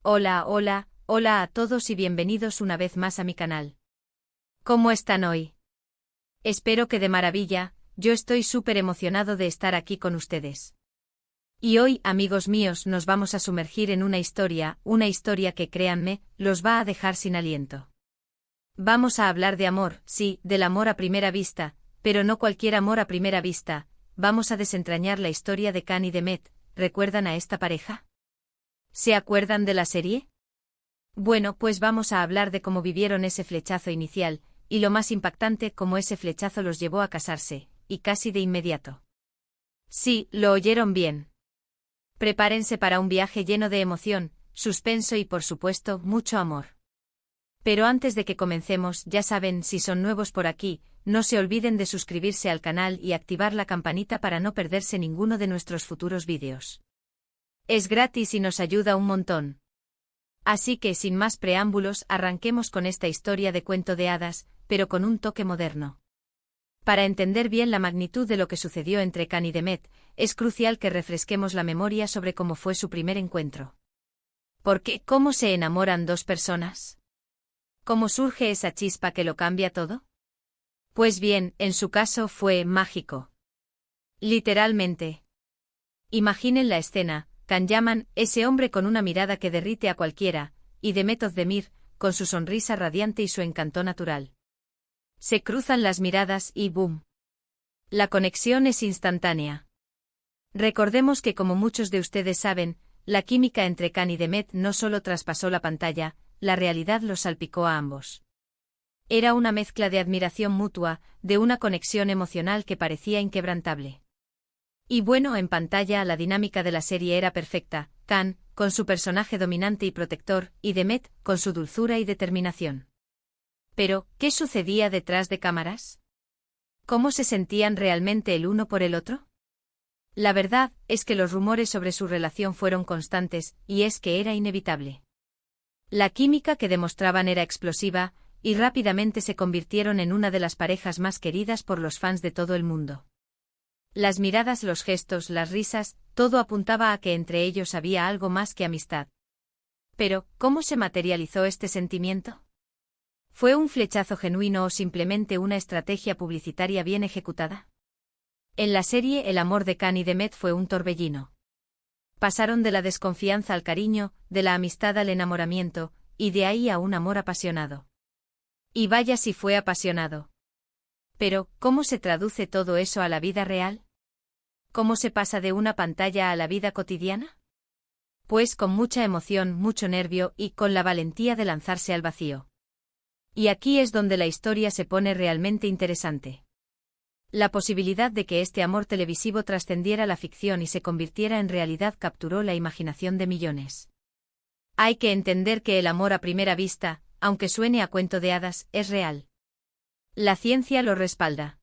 Hola, hola, hola a todos y bienvenidos una vez más a mi canal. ¿Cómo están hoy? Espero que de maravilla, yo estoy súper emocionado de estar aquí con ustedes. Y hoy, amigos míos, nos vamos a sumergir en una historia que créanme, los va a dejar sin aliento. Vamos a hablar de amor, sí, del amor a primera vista, pero no cualquier amor a primera vista. Vamos a desentrañar la historia de Can y Demet. ¿Recuerdan a esta pareja? ¿Se acuerdan de la serie? Bueno, pues vamos a hablar de cómo vivieron ese flechazo inicial, y lo más impactante, cómo ese flechazo los llevó a casarse, y casi de inmediato. Sí, lo oyeron bien. Prepárense para un viaje lleno de emoción, suspenso y por supuesto, mucho amor. Pero antes de que comencemos, ya saben, si son nuevos por aquí, no se olviden de suscribirse al canal y activar la campanita para no perderse ninguno de nuestros futuros vídeos. Es gratis y nos ayuda un montón. Así que sin más preámbulos, arranquemos con esta historia de cuento de hadas, pero con un toque moderno. Para entender bien la magnitud de lo que sucedió entre Can y Demet, es crucial que refresquemos la memoria sobre cómo fue su primer encuentro. ¿Por qué? ¿Cómo se enamoran dos personas? ¿Cómo surge esa chispa que lo cambia todo? Pues bien, en su caso fue mágico. Literalmente. Imaginen la escena. Can llaman, ese hombre con una mirada que derrite a cualquiera, y Demet Özdemir, con su sonrisa radiante y su encanto natural. Se cruzan las miradas y ¡boom! La conexión es instantánea. Recordemos que como muchos de ustedes saben, la química entre Can y Demet no solo traspasó la pantalla, la realidad los salpicó a ambos. Era una mezcla de admiración mutua, de una conexión emocional que parecía inquebrantable. Y bueno, en pantalla la dinámica de la serie era perfecta, Can, con su personaje dominante y protector, y Demet, con su dulzura y determinación. Pero, ¿qué sucedía detrás de cámaras? ¿Cómo se sentían realmente el uno por el otro? La verdad, es que los rumores sobre su relación fueron constantes, y es que era inevitable. La química que demostraban era explosiva, y rápidamente se convirtieron en una de las parejas más queridas por los fans de todo el mundo. Las miradas, los gestos, las risas, todo apuntaba a que entre ellos había algo más que amistad. Pero, ¿cómo se materializó este sentimiento? ¿Fue un flechazo genuino o simplemente una estrategia publicitaria bien ejecutada? En la serie, el amor de Can y Demet fue un torbellino. Pasaron de la desconfianza al cariño, de la amistad al enamoramiento, y de ahí a un amor apasionado. Y vaya si fue apasionado. Pero, ¿cómo se traduce todo eso a la vida real? ¿Cómo se pasa de una pantalla a la vida cotidiana? Pues con mucha emoción, mucho nervio y con la valentía de lanzarse al vacío. Y aquí es donde la historia se pone realmente interesante. La posibilidad de que este amor televisivo trascendiera la ficción y se convirtiera en realidad capturó la imaginación de millones. Hay que entender que el amor a primera vista, aunque suene a cuento de hadas, es real. La ciencia lo respalda.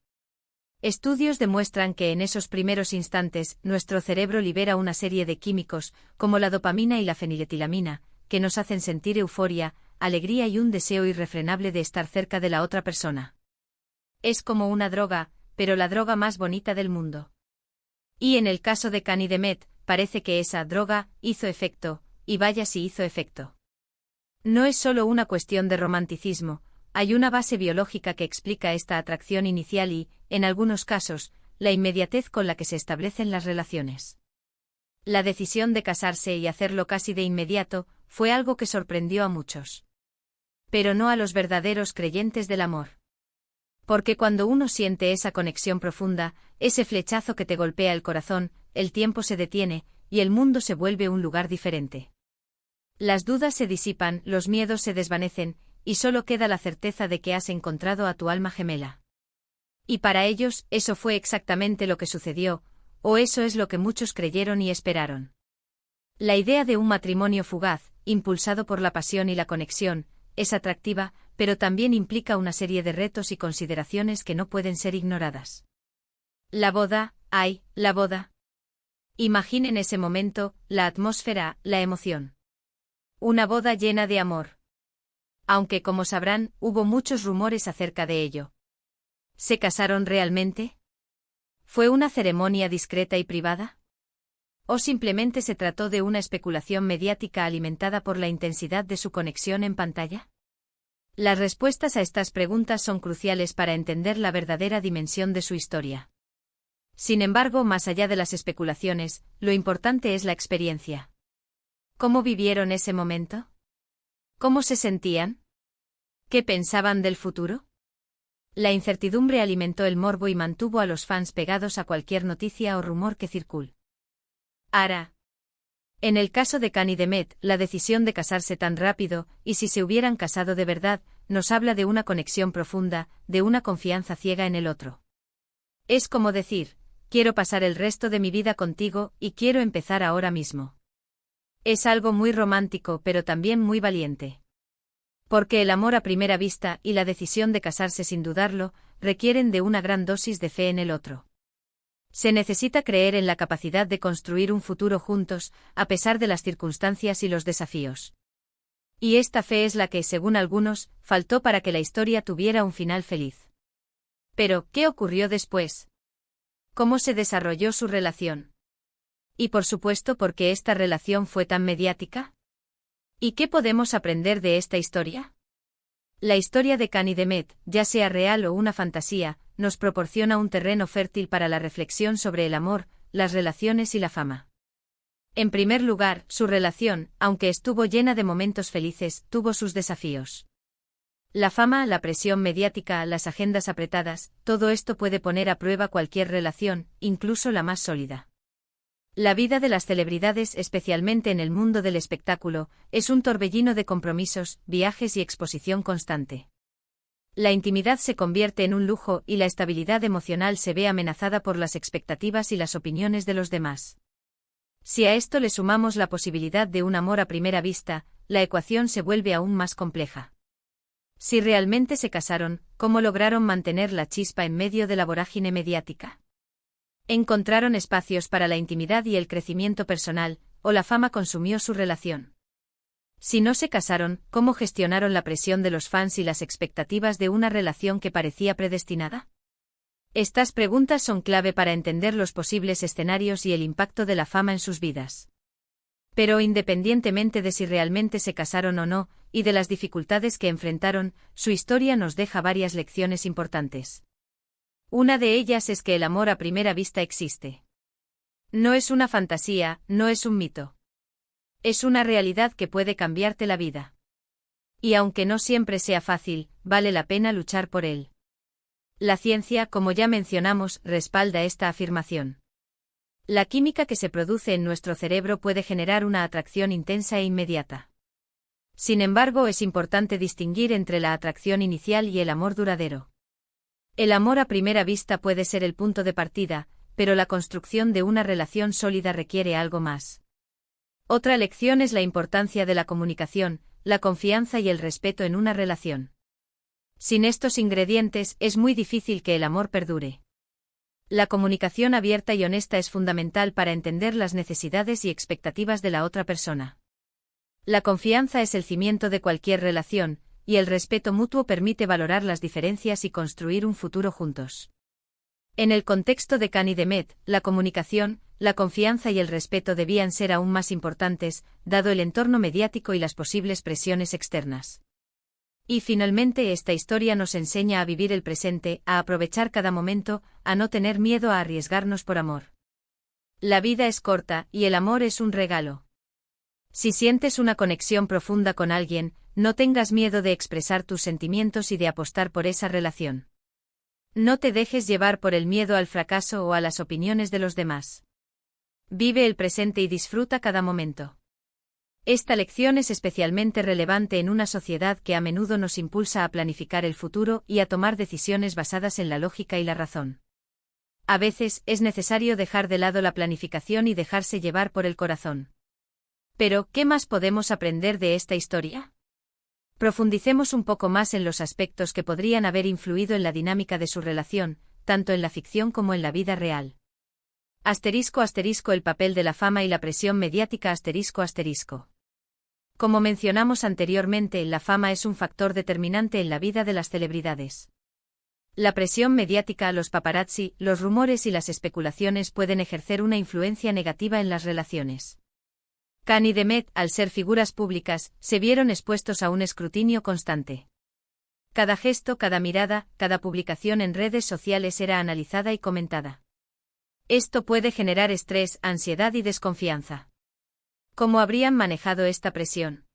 Estudios demuestran que en esos primeros instantes, nuestro cerebro libera una serie de químicos, como la dopamina y la feniletilamina, que nos hacen sentir euforia, alegría y un deseo irrefrenable de estar cerca de la otra persona. Es como una droga, pero la droga más bonita del mundo. Y en el caso de Can y Demet, parece que esa droga hizo efecto, y vaya si hizo efecto. No es solo una cuestión de romanticismo. Hay una base biológica que explica esta atracción inicial y, en algunos casos, la inmediatez con la que se establecen las relaciones. La decisión de casarse y hacerlo casi de inmediato fue algo que sorprendió a muchos. Pero no a los verdaderos creyentes del amor. Porque cuando uno siente esa conexión profunda, ese flechazo que te golpea el corazón, el tiempo se detiene, y el mundo se vuelve un lugar diferente. Las dudas se disipan, los miedos se desvanecen, y solo queda la certeza de que has encontrado a tu alma gemela. Y para ellos, eso fue exactamente lo que sucedió, o eso es lo que muchos creyeron y esperaron. La idea de un matrimonio fugaz, impulsado por la pasión y la conexión, es atractiva, pero también implica una serie de retos y consideraciones que no pueden ser ignoradas. La boda, ¡ay, la boda! Imaginen ese momento, la atmósfera, la emoción. Una boda llena de amor. Aunque como sabrán, hubo muchos rumores acerca de ello. ¿Se casaron realmente? ¿Fue una ceremonia discreta y privada? ¿O simplemente se trató de una especulación mediática alimentada por la intensidad de su conexión en pantalla? Las respuestas a estas preguntas son cruciales para entender la verdadera dimensión de su historia. Sin embargo, más allá de las especulaciones, lo importante es la experiencia. ¿Cómo vivieron ese momento? ¿Cómo se sentían? ¿Qué pensaban del futuro? La incertidumbre alimentó el morbo y mantuvo a los fans pegados a cualquier noticia o rumor que circule. En el caso de Khan y Demet, la decisión de casarse tan rápido, y si se hubieran casado de verdad, nos habla de una conexión profunda, de una confianza ciega en el otro. Es como decir, quiero pasar el resto de mi vida contigo, y quiero empezar ahora mismo. Es algo muy romántico, pero también muy valiente. Porque el amor a primera vista y la decisión de casarse sin dudarlo, requieren de una gran dosis de fe en el otro. Se necesita creer en la capacidad de construir un futuro juntos, a pesar de las circunstancias y los desafíos. Y esta fe es la que, según algunos, faltó para que la historia tuviera un final feliz. Pero, ¿qué ocurrió después? ¿Cómo se desarrolló su relación? Y por supuesto, ¿por qué esta relación fue tan mediática? ¿Y qué podemos aprender de esta historia? La historia de Khan y Demet, ya sea real o una fantasía, nos proporciona un terreno fértil para la reflexión sobre el amor, las relaciones y la fama. En primer lugar, su relación, aunque estuvo llena de momentos felices, tuvo sus desafíos. La fama, la presión mediática, las agendas apretadas, todo esto puede poner a prueba cualquier relación, incluso la más sólida. La vida de las celebridades, especialmente en el mundo del espectáculo, es un torbellino de compromisos, viajes y exposición constante. La intimidad se convierte en un lujo y la estabilidad emocional se ve amenazada por las expectativas y las opiniones de los demás. Si a esto le sumamos la posibilidad de un amor a primera vista, la ecuación se vuelve aún más compleja. Si realmente se casaron, ¿cómo lograron mantener la chispa en medio de la vorágine mediática? ¿Encontraron espacios para la intimidad y el crecimiento personal, o la fama consumió su relación? Si no se casaron, ¿cómo gestionaron la presión de los fans y las expectativas de una relación que parecía predestinada? Estas preguntas son clave para entender los posibles escenarios y el impacto de la fama en sus vidas. Pero independientemente de si realmente se casaron o no, y de las dificultades que enfrentaron, su historia nos deja varias lecciones importantes. Una de ellas es que el amor a primera vista existe. No es una fantasía, no es un mito. Es una realidad que puede cambiarte la vida. Y aunque no siempre sea fácil, vale la pena luchar por él. La ciencia, como ya mencionamos, respalda esta afirmación. La química que se produce en nuestro cerebro puede generar una atracción intensa e inmediata. Sin embargo, es importante distinguir entre la atracción inicial y el amor duradero. El amor a primera vista puede ser el punto de partida, pero la construcción de una relación sólida requiere algo más. Otra lección es la importancia de la comunicación, la confianza y el respeto en una relación. Sin estos ingredientes, es muy difícil que el amor perdure. La comunicación abierta y honesta es fundamental para entender las necesidades y expectativas de la otra persona. La confianza es el cimiento de cualquier relación, y el respeto mutuo permite valorar las diferencias y construir un futuro juntos. En el contexto de Khan y Demet, la comunicación, la confianza y el respeto debían ser aún más importantes, dado el entorno mediático y las posibles presiones externas. Y finalmente esta historia nos enseña a vivir el presente, a aprovechar cada momento, a no tener miedo a arriesgarnos por amor. La vida es corta, y el amor es un regalo. Si sientes una conexión profunda con alguien, no tengas miedo de expresar tus sentimientos y de apostar por esa relación. No te dejes llevar por el miedo al fracaso o a las opiniones de los demás. Vive el presente y disfruta cada momento. Esta lección es especialmente relevante en una sociedad que a menudo nos impulsa a planificar el futuro y a tomar decisiones basadas en la lógica y la razón. A veces, es necesario dejar de lado la planificación y dejarse llevar por el corazón. Pero, ¿qué más podemos aprender de esta historia? Profundicemos un poco más en los aspectos que podrían haber influido en la dinámica de su relación, tanto en la ficción como en la vida real. *** El papel de la fama y la presión mediática ***. Como mencionamos anteriormente, la fama es un factor determinante en la vida de las celebridades. La presión mediática, los paparazzi, los rumores y las especulaciones pueden ejercer una influencia negativa en las relaciones. Khan y Demet, al ser figuras públicas, se vieron expuestos a un escrutinio constante. Cada gesto, cada mirada, cada publicación en redes sociales era analizada y comentada. Esto puede generar estrés, ansiedad y desconfianza. ¿Cómo habrían manejado esta presión?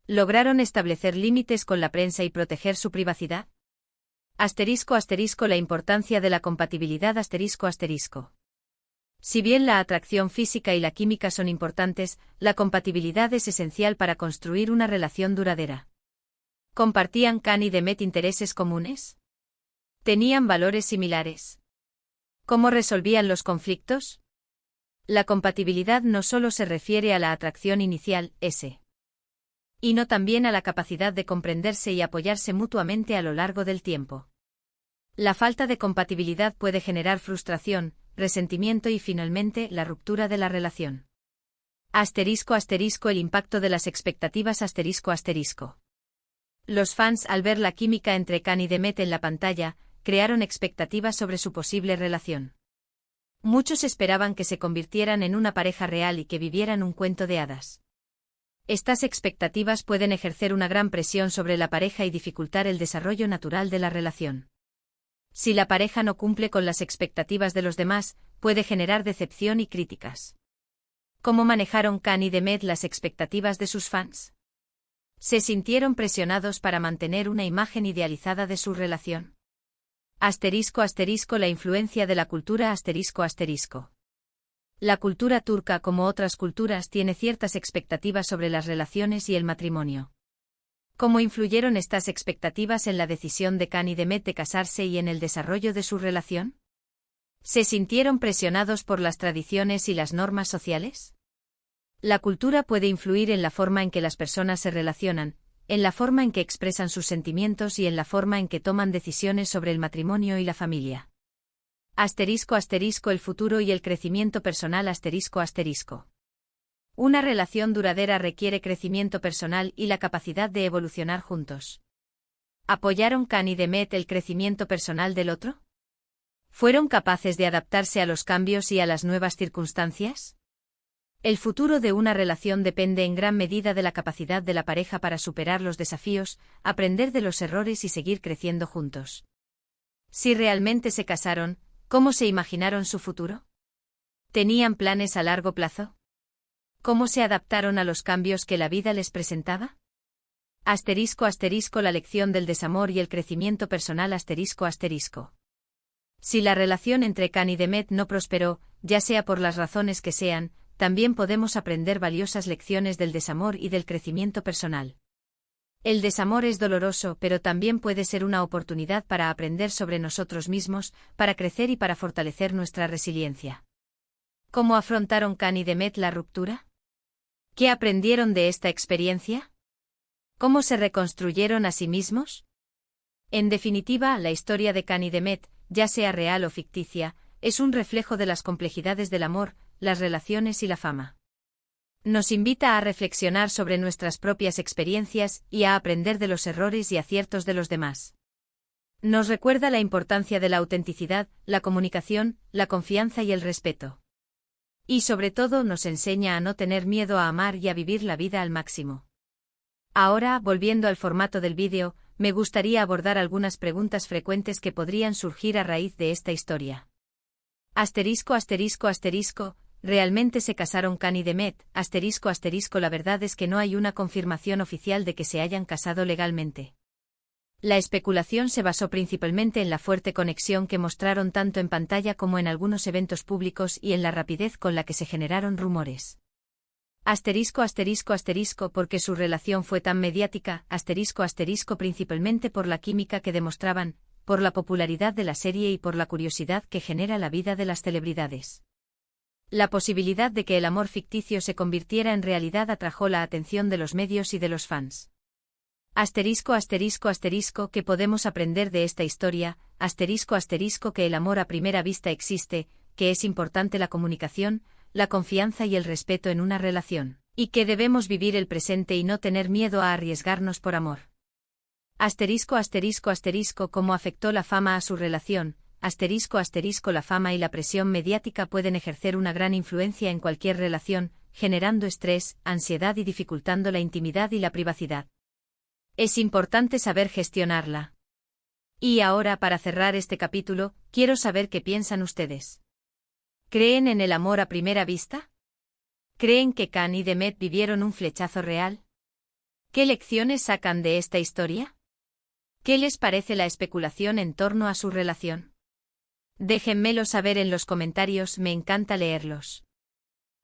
¿Lograron establecer límites con la prensa y proteger su privacidad? *** La importancia de la compatibilidad ***. Si bien la atracción física y la química son importantes, la compatibilidad es esencial para construir una relación duradera. ¿Compartían Khan y Demet intereses comunes? ¿Tenían valores similares? ¿Cómo resolvían los conflictos? La compatibilidad no solo se refiere a la atracción inicial, y no también a la capacidad de comprenderse y apoyarse mutuamente a lo largo del tiempo. La falta de compatibilidad puede generar frustración, resentimiento y finalmente la ruptura de la relación. El impacto de las expectativas Los fans, al ver la química entre Khan y Demet en la pantalla, crearon expectativas sobre su posible relación. Muchos esperaban que se convirtieran en una pareja real y que vivieran un cuento de hadas. Estas expectativas pueden ejercer una gran presión sobre la pareja y dificultar el desarrollo natural de la relación. Si la pareja no cumple con las expectativas de los demás, puede generar decepción y críticas. ¿Cómo manejaron Khan y Demet las expectativas de sus fans? ¿Se sintieron presionados para mantener una imagen idealizada de su relación? La influencia de la cultura La cultura turca, como otras culturas, tiene ciertas expectativas sobre las relaciones y el matrimonio. ¿Cómo influyeron estas expectativas en la decisión de Khan y Demet de casarse y en el desarrollo de su relación? ¿Se sintieron presionados por las tradiciones y las normas sociales? La cultura puede influir en la forma en que las personas se relacionan, en la forma en que expresan sus sentimientos y en la forma en que toman decisiones sobre el matrimonio y la familia. El futuro y el crecimiento personal Una relación duradera requiere crecimiento personal y la capacidad de evolucionar juntos. ¿Apoyaron Khan y Demet el crecimiento personal del otro? ¿Fueron capaces de adaptarse a los cambios y a las nuevas circunstancias? El futuro de una relación depende en gran medida de la capacidad de la pareja para superar los desafíos, aprender de los errores y seguir creciendo juntos. Si realmente se casaron, ¿cómo se imaginaron su futuro? ¿Tenían planes a largo plazo? ¿Cómo se adaptaron a los cambios que la vida les presentaba? La lección del desamor y el crecimiento personal Si la relación entre Khan y Demet no prosperó, ya sea por las razones que sean, también podemos aprender valiosas lecciones del desamor y del crecimiento personal. El desamor es doloroso, pero también puede ser una oportunidad para aprender sobre nosotros mismos, para crecer y para fortalecer nuestra resiliencia. ¿Cómo afrontaron Khan y Demet la ruptura? ¿Qué aprendieron de esta experiencia? ¿Cómo se reconstruyeron a sí mismos? En definitiva, la historia de Khan y Demet, ya sea real o ficticia, es un reflejo de las complejidades del amor, las relaciones y la fama. Nos invita a reflexionar sobre nuestras propias experiencias y a aprender de los errores y aciertos de los demás. Nos recuerda la importancia de la autenticidad, la comunicación, la confianza y el respeto. Y sobre todo nos enseña a no tener miedo a amar y a vivir la vida al máximo. Ahora, volviendo al formato del vídeo, me gustaría abordar algunas preguntas frecuentes que podrían surgir a raíz de esta historia. ¿Realmente se casaron Khan y Demet? La verdad es que no hay una confirmación oficial de que se hayan casado legalmente. La especulación se basó principalmente en la fuerte conexión que mostraron tanto en pantalla como en algunos eventos públicos y en la rapidez con la que se generaron rumores. Porque su relación fue tan mediática, principalmente por la química que demostraban, por la popularidad de la serie y por la curiosidad que genera la vida de las celebridades. La posibilidad de que el amor ficticio se convirtiera en realidad atrajo la atención de los medios y de los fans. ¿Qué podemos aprender de esta historia? Que el amor a primera vista existe, que es importante la comunicación, la confianza y el respeto en una relación, y que debemos vivir el presente y no tener miedo a arriesgarnos por amor. Asterisco asterisco asterisco cómo afectó la fama a su relación, asterisco asterisco la fama y la presión mediática pueden ejercer una gran influencia en cualquier relación, generando estrés, ansiedad y dificultando la intimidad y la privacidad. Es importante saber gestionarla. Y ahora, para cerrar este capítulo, quiero saber qué piensan ustedes. ¿Creen en el amor a primera vista? ¿Creen que Can y Demet vivieron un flechazo real? ¿Qué lecciones sacan de esta historia? ¿Qué les parece la especulación en torno a su relación? Déjenmelo saber en los comentarios, me encanta leerlos.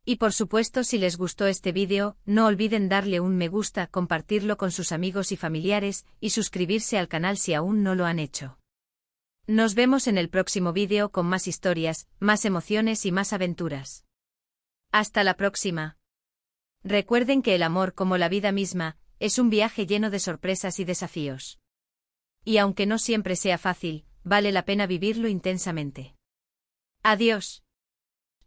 Y por supuesto, si les gustó este vídeo, no olviden darle un me gusta, compartirlo con sus amigos y familiares, y suscribirse al canal si aún no lo han hecho. Nos vemos en el próximo vídeo con más historias, más emociones y más aventuras. Hasta la próxima. Recuerden que el amor, como la vida misma, es un viaje lleno de sorpresas y desafíos. Y aunque no siempre sea fácil, vale la pena vivirlo intensamente. Adiós.